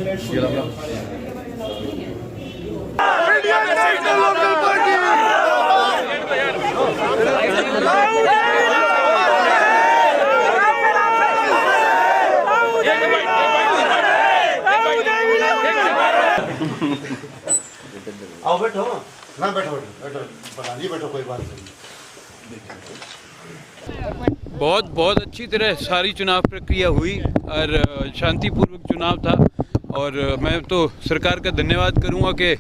आओ बैठो ना, बैठो बैठो बता नहीं, बैठो कोई बात नहीं। बहुत अच्छी तरह सारी चुनाव प्रक्रिया हुई और शांतिपूर्वक चुनाव था। और मैं तो सरकार का धन्यवाद करूंगा कि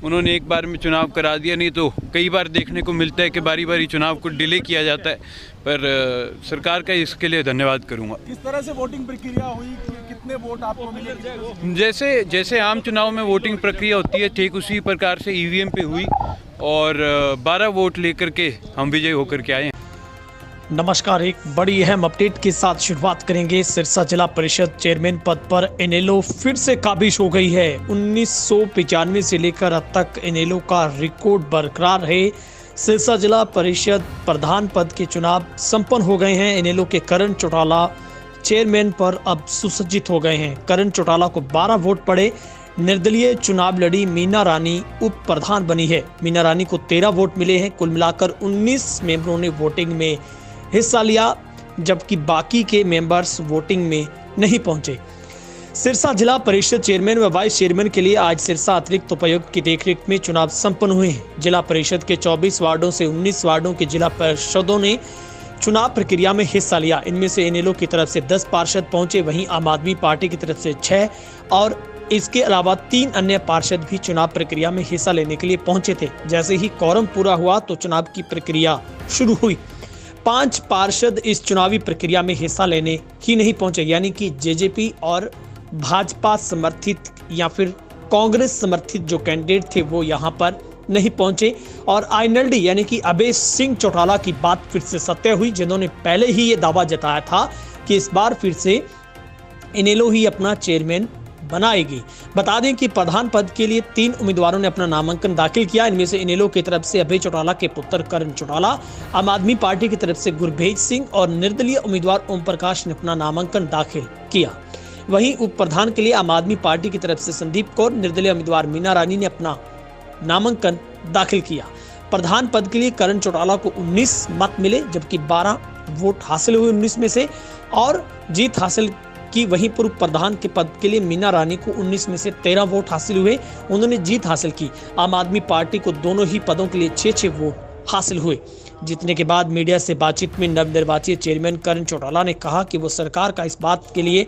उन्होंने एक बार में चुनाव करा दिया, नहीं तो कई बार देखने को मिलता है कि बारी बारी चुनाव को डिले किया जाता है। पर सरकार का इसके लिए धन्यवाद करूंगा। किस तरह से वोटिंग प्रक्रिया हुई, कितने वोट आपको मिले? जैसे आम चुनाव में वोटिंग प्रक्रिया होती है, ठीक उसी प्रकार से ईवीएम पे हुई और 12 वोट लेकर के हम विजयी होकर के आए हैं। नमस्कार, एक बड़ी अहम अपडेट के साथ शुरुआत करेंगे। सिरसा जिला परिषद चेयरमैन पद पर इनेलो फिर से काबिज हो गई है। 1995 से लेकर अब तक इनेलो का रिकॉर्ड बरकरार है। सिरसा जिला परिषद प्रधान पद के चुनाव संपन्न हो गए हैं। इनेलो के करण चौटाला चेयरमैन पर अब सुसज्जित हो गए हैं। करण चौटाला को 12 वोट पड़े। निर्दलीय चुनाव लड़ी मीना रानी उप प्रधान बनी है। मीना रानी को 13 वोट मिले हैं। कुल मिलाकर 19 मेंबरों ने वोटिंग में हिस्सा लिया, जबकि बाकी के मेंबर्स वोटिंग में नहीं पहुंचे। सिरसा जिला परिषद चेयरमैन व वाइस चेयरमैन के लिए आज सिरसा अतिरिक्त उपायुक्त की देखरेख में चुनाव संपन्न हुए हैं। जिला परिषद के 24 वार्डों से 19 वार्डों के जिला परिषदों ने चुनाव प्रक्रिया में हिस्सा लिया। इनमें से इनेलो की तरफ से 10 पार्षद पहुंचे, वहीं आम आदमी पार्टी की तरफ से 6 और इसके अलावा 3 अन्य पार्षद भी चुनाव प्रक्रिया में हिस्सा लेने के लिए पहुंचे थे। जैसे ही कोरम पूरा हुआ तो चुनाव की प्रक्रिया शुरू हुई। 5 पार्षद इस चुनावी प्रक्रिया में हिस्सा लेने ही नहीं पहुंचे, यानी कि जेजेपी और भाजपा समर्थित या फिर कांग्रेस समर्थित जो कैंडिडेट थे वो यहां पर नहीं पहुंचे। और आईएनएलडी यानी कि अभय सिंह चौटाला की बात फिर से सत्य हुई, जिन्होंने पहले ही ये दावा जताया था कि इस बार फिर से इनेलो ही अपना चेयरमैन बनाएगी। बता दें कि प्रधान पद के लिए 3 उम्मीदवारों ने अपना नामांकन दाखिल किया। इनमें से इनेलो की तरफ से अभय चौटाला के पुत्र करण चौटाला, आम आदमी पार्टी की तरफ से गुरभेज सिंह और निर्दलीय उम्मीदवार ओम प्रकाश ने अपना नामांकन दाखिल किया। वहीं उप प्रधान के लिए आम आदमी पार्टी की तरफ से संदीप कौर, निर्दलीय उम्मीदवार मीना रानी ने अपना नामांकन दाखिल किया। प्रधान पद के लिए करण चौटाला को 19 मत मिले, जबकि 12 वोट हासिल हुए 19 में से और जीत हासिल की। वहीं पूर्व प्रधान के पद के लिए मीना रानी को 19 में से 13 वोट हासिल हुए, उन्होंने जीत हासिल की। आम आदमी पार्टी को दोनों ही पदों के लिए 6-6 वोट हासिल हुए। जीतने के बाद मीडिया से बातचीत में नवनिर्वाचित चेयरमैन करण चौटाला ने कहा कि वो सरकार का इस बात के लिए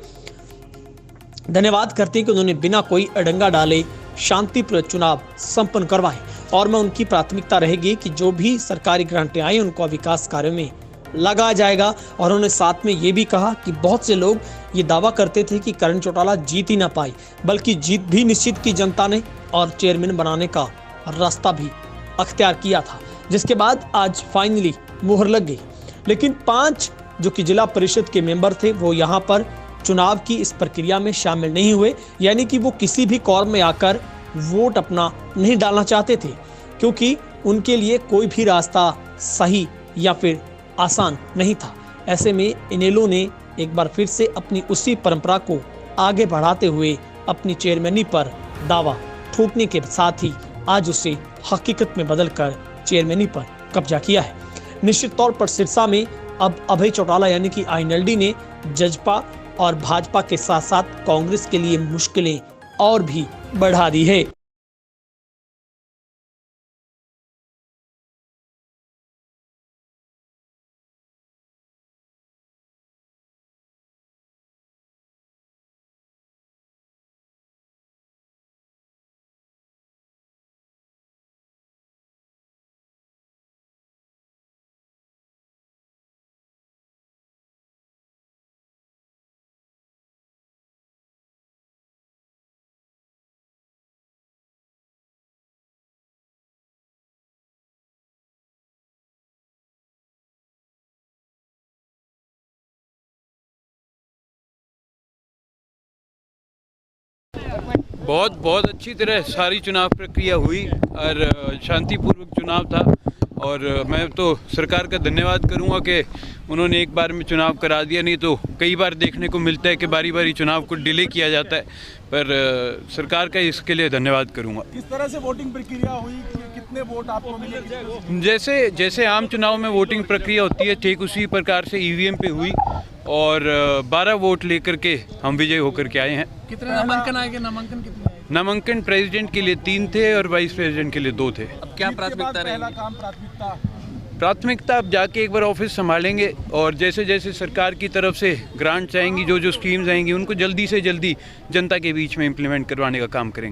धन्यवाद करते हैं कि उन्होंने बिना कोई अड़ंगा डाले शांतिपूर्वक चुनाव संपन्न करवाए और मैं उनकी प्राथमिकता रहेगी कि जो भी सरकारी ग्रांटें आई उनको विकास कार्यों में लगाया जाएगा। और उन्होंने साथ में ये भी कहा कि बहुत से लोग ये दावा करते थे कि करण चौटाला जीत ही ना पाए, बल्कि जीत भी निश्चित की जनता ने और चेयरमैन बनाने का रास्ता भी अख्तियार किया था, जिसके बाद आज फाइनली मुहर लग गई। लेकिन 5 जो कि जिला परिषद के मेंबर थे वो यहाँ पर चुनाव की इस प्रक्रिया में शामिल नहीं हुए, यानी कि वो किसी भी कॉर्म में आकर वोट अपना नहीं डालना चाहते थे, क्योंकि उनके लिए कोई भी रास्ता सही या फिर आसान नहीं था। ऐसे में इनेलो ने एक बार फिर से अपनी उसी परंपरा को आगे बढ़ाते हुए अपनी चेयरमैनी पर दावा ठोकने के साथ ही आज उसे हकीकत में बदलकर चेयरमैनी पर कब्जा किया है। निश्चित तौर पर सिरसा में अब अभय चौटाला यानी कि आईएनएलडी ने जजपा और भाजपा के साथ साथ कांग्रेस के लिए मुश्किलें और भी बढ़ा दी है। बहुत अच्छी तरह सारी चुनाव प्रक्रिया हुई और शांतिपूर्वक चुनाव था। और मैं तो सरकार का धन्यवाद करूंगा कि उन्होंने एक बार में चुनाव करा दिया, नहीं तो कई बार देखने को मिलता है कि बारी बारी चुनाव को डिले किया जाता है। पर सरकार का इसके लिए धन्यवाद करूँगा। किस तरह से वोटिंग प्रक्रिया हुई, कितने वोट आपको मिले? जैसे आम चुनाव में वोटिंग प्रक्रिया होती है ठीक उसी प्रकार से ईवीएम पे हुई और 12 वोट लेकर के हम विजय होकर के आए हैं। कितने नामांकन आएंगे? नामांकन कितने आएंगे? नामांकन प्रेसिडेंट के लिए 3 थे और वाइस प्रेसिडेंट के लिए 2 थे। अब क्या प्राथमिकता रहेगी? प्राथमिकता अब जाके एक बार ऑफिस संभालेंगे और जैसे जैसे सरकार की तरफ से ग्रांट्स आएंगी, जो स्कीम्स आएंगी, उनको जल्दी से जल्दी जनता के बीच में इम्प्लीमेंट करवाने का काम करेंगे।